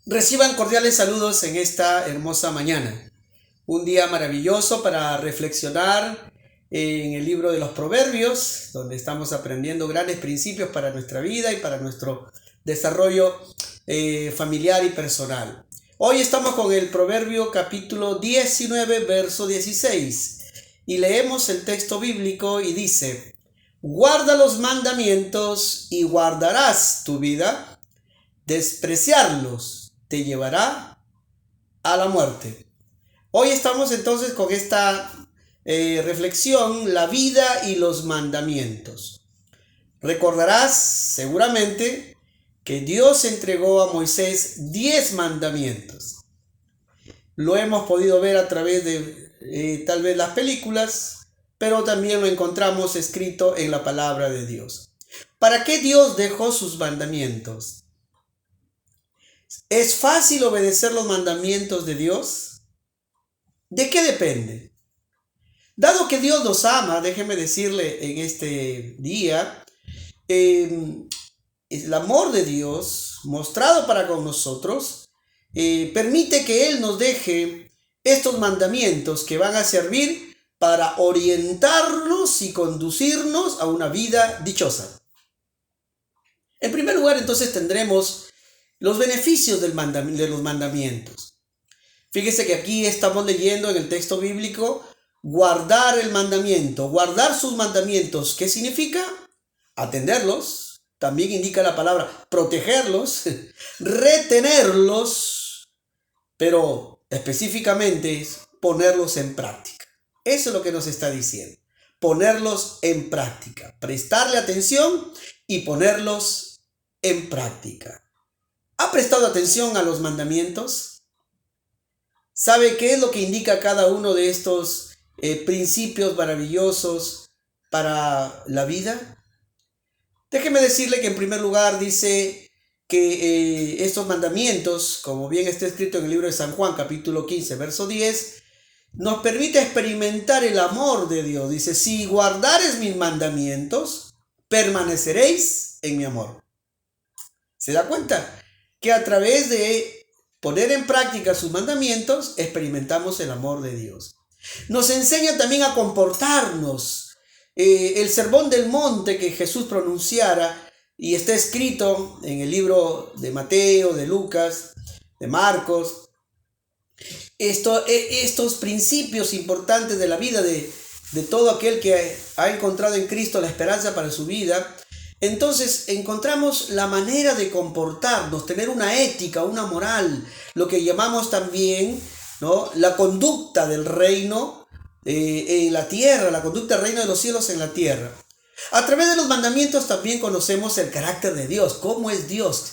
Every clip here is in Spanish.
Reciban cordiales saludos en esta hermosa mañana. Un día maravilloso para reflexionar en el libro de los Proverbios, donde estamos aprendiendo grandes principios para nuestra vida y para nuestro desarrollo familiar y personal. Hoy estamos con el Proverbio capítulo 19, verso 16, y leemos el texto bíblico y dice: guarda los mandamientos y guardarás tu vida, despreciarlos te llevará a la muerte. Hoy estamos entonces con esta reflexión, la vida y los mandamientos. Recordarás seguramente que Dios entregó a Moisés 10 mandamientos. Lo hemos podido ver a través de tal vez las películas, pero también lo encontramos escrito en la palabra de Dios. ¿Para qué Dios dejó sus mandamientos? ¿Es fácil obedecer los mandamientos de Dios? ¿De qué depende? Dado que Dios nos ama, déjeme decirle en este día, el amor de Dios mostrado para con nosotros permite que Él nos deje estos mandamientos que van a servir para orientarnos y conducirnos a una vida dichosa. En primer lugar, entonces tendremos los beneficios de los mandamientos. Fíjese que aquí estamos leyendo en el texto bíblico guardar el mandamiento, guardar sus mandamientos. ¿Qué significa? Atenderlos. También indica la palabra protegerlos, retenerlos, pero específicamente es ponerlos en práctica. Eso es lo que nos está diciendo. Ponerlos en práctica, prestarle atención y ponerlos en práctica. ¿Ha prestado atención a los mandamientos? ¿Sabe qué es lo que indica cada uno de estos principios maravillosos para la vida? Déjeme decirle que en primer lugar dice que estos mandamientos, como bien está escrito en el libro de San Juan, capítulo 15, verso 10, nos permite experimentar el amor de Dios. Dice: si guardares mis mandamientos, permaneceréis en mi amor. ¿Se da cuenta? Que a través de poner en práctica sus mandamientos experimentamos el amor de Dios. Nos enseña también a comportarnos. El sermón del monte que Jesús pronunciara, y está escrito en el libro de Mateo, de Lucas, de Marcos, estos principios importantes de la vida de todo aquel que ha encontrado en Cristo la esperanza para su vida. Entonces encontramos la manera de comportarnos, tener una ética, una moral, lo que llamamos también, ¿no?, la conducta del reino en la tierra, la conducta del reino de los cielos en la tierra. A través de los mandamientos también conocemos el carácter de Dios, cómo es Dios.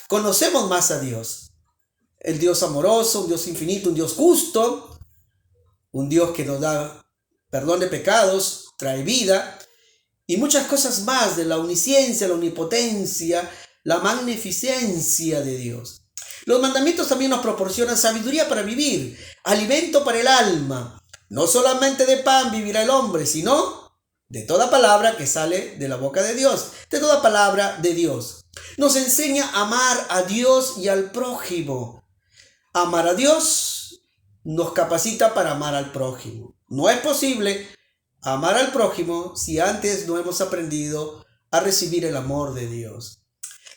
Conocemos más a Dios. El Dios amoroso, un Dios infinito, un Dios justo, un Dios que nos da perdón de pecados, trae vida, y muchas cosas más de la omnisciencia, la omnipotencia, la magnificencia de Dios. Los mandamientos también nos proporcionan sabiduría para vivir, alimento para el alma. No solamente de pan vivirá el hombre, sino de toda palabra que sale de la boca de Dios, de toda palabra de Dios. Nos enseña a amar a Dios y al prójimo. Amar a Dios nos capacita para amar al prójimo. No es posible amar al prójimo si antes no hemos aprendido a recibir el amor de Dios.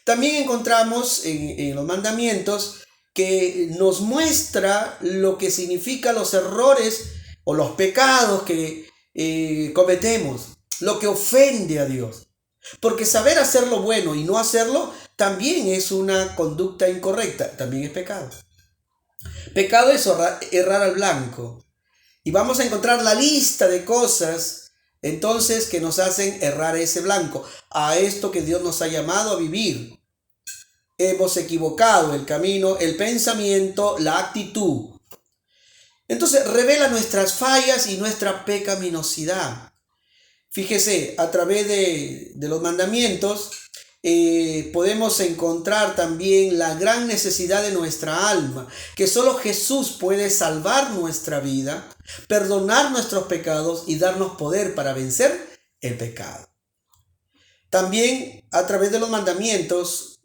También encontramos en los mandamientos que nos muestra lo que significan los errores o los pecados que cometemos, lo que ofende a Dios. Porque saber hacer lo bueno y no hacerlo también es una conducta incorrecta, también es pecado. Pecado es errar al blanco. Y vamos a encontrar la lista de cosas entonces que nos hacen errar ese blanco, a esto que Dios nos ha llamado a vivir. Hemos equivocado el camino, el pensamiento, la actitud. Entonces revela nuestras fallas y nuestra pecaminosidad. Fíjese, a través de los mandamientos podemos encontrar también la gran necesidad de nuestra alma, que solo Jesús puede salvar nuestra vida, perdonar nuestros pecados y darnos poder para vencer el pecado. También a través de los mandamientos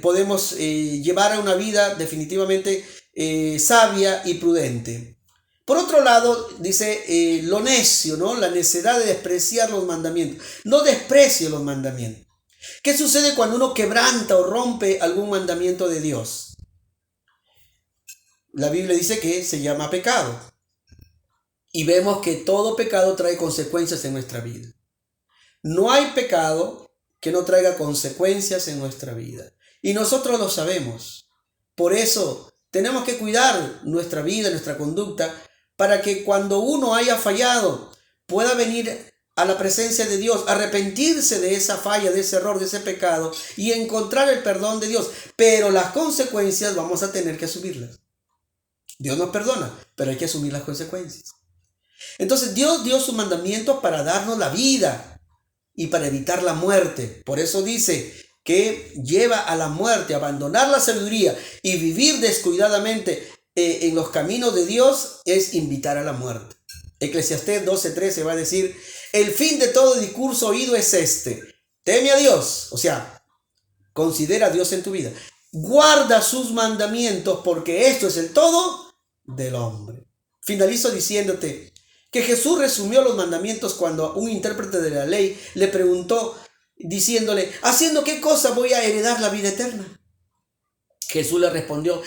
podemos llevar a una vida definitivamente sabia y prudente. Por otro lado, dice lo necio, ¿no? La necedad de despreciar los mandamientos. No desprecie los mandamientos. ¿Qué sucede cuando uno quebranta o rompe algún mandamiento de Dios? La Biblia dice que se llama pecado. Y vemos que todo pecado trae consecuencias en nuestra vida. No hay pecado que no traiga consecuencias en nuestra vida. Y nosotros lo sabemos. Por eso tenemos que cuidar nuestra vida, nuestra conducta, para que cuando uno haya fallado pueda venir a la presencia de Dios, arrepentirse de esa falla, de ese error, de ese pecado y encontrar el perdón de Dios. Pero las consecuencias vamos a tener que asumirlas. Dios nos perdona, pero hay que asumir las consecuencias. Entonces Dios dio su mandamiento para darnos la vida y para evitar la muerte. Por eso dice que lleva a la muerte, abandonar la sabiduría y vivir descuidadamente en los caminos de Dios es invitar a la muerte. Eclesiastés 12:13 va a decir: el fin de todo discurso oído es este: teme a Dios, o sea, considera a Dios en tu vida. Guarda sus mandamientos, porque esto es el todo del hombre. Finalizo diciéndote que Jesús resumió los mandamientos cuando un intérprete de la ley le preguntó, diciéndole: ¿haciendo qué cosa voy a heredar la vida eterna? Jesús le respondió: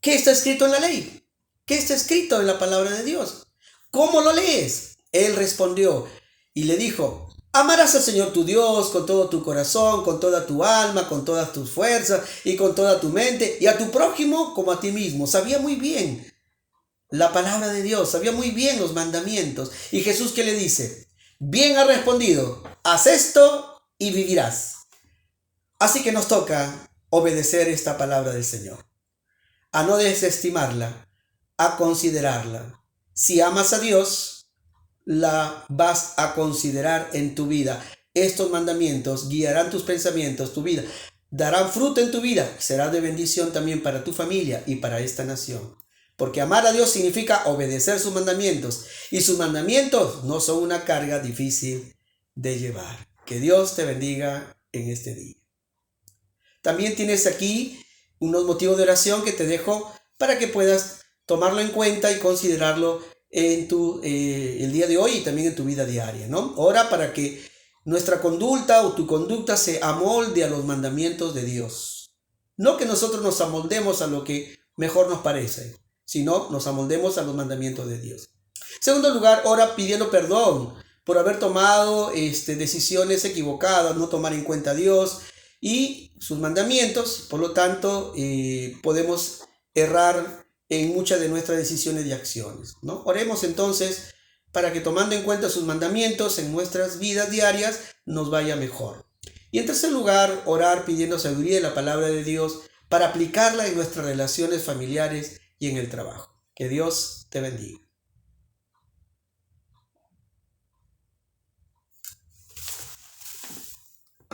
¿qué está escrito en la ley? ¿Qué está escrito en la palabra de Dios? ¿Cómo lo lees? Él respondió y le dijo: amarás al Señor tu Dios con todo tu corazón, con toda tu alma, con todas tus fuerzas y con toda tu mente, y a tu prójimo como a ti mismo. Sabía muy bien la palabra de Dios, sabía muy bien los mandamientos. Y Jesús, ¿qué le dice? Bien ha respondido, haz esto y vivirás. Así que nos toca obedecer esta palabra del Señor, a no desestimarla, a considerarla. Si amas a Dios, la vas a considerar en tu vida. Estos mandamientos guiarán tus pensamientos, tu vida, darán fruto en tu vida, será de bendición también para tu familia y para esta nación. Porque amar a Dios significa obedecer sus mandamientos, y sus mandamientos no son una carga difícil de llevar. Que Dios te bendiga en este día. También tienes aquí unos motivos de oración que te dejo para que puedas tomarlo en cuenta y considerarlo en el día de hoy y también en tu vida diaria, ¿no? Ora para que nuestra conducta o tu conducta se amolde a los mandamientos de Dios. No que nosotros nos amoldemos a lo que mejor nos parece, sino nos amoldemos a los mandamientos de Dios. En segundo lugar, ora pidiendo perdón por haber tomado decisiones equivocadas, no tomar en cuenta a Dios y sus mandamientos. Por lo tanto, podemos errar en muchas de nuestras decisiones y acciones, ¿no? Oremos entonces para que, tomando en cuenta sus mandamientos en nuestras vidas diarias, nos vaya mejor. Y en tercer lugar, orar pidiendo sabiduría de la palabra de Dios para aplicarla en nuestras relaciones familiares y en el trabajo. Que Dios te bendiga.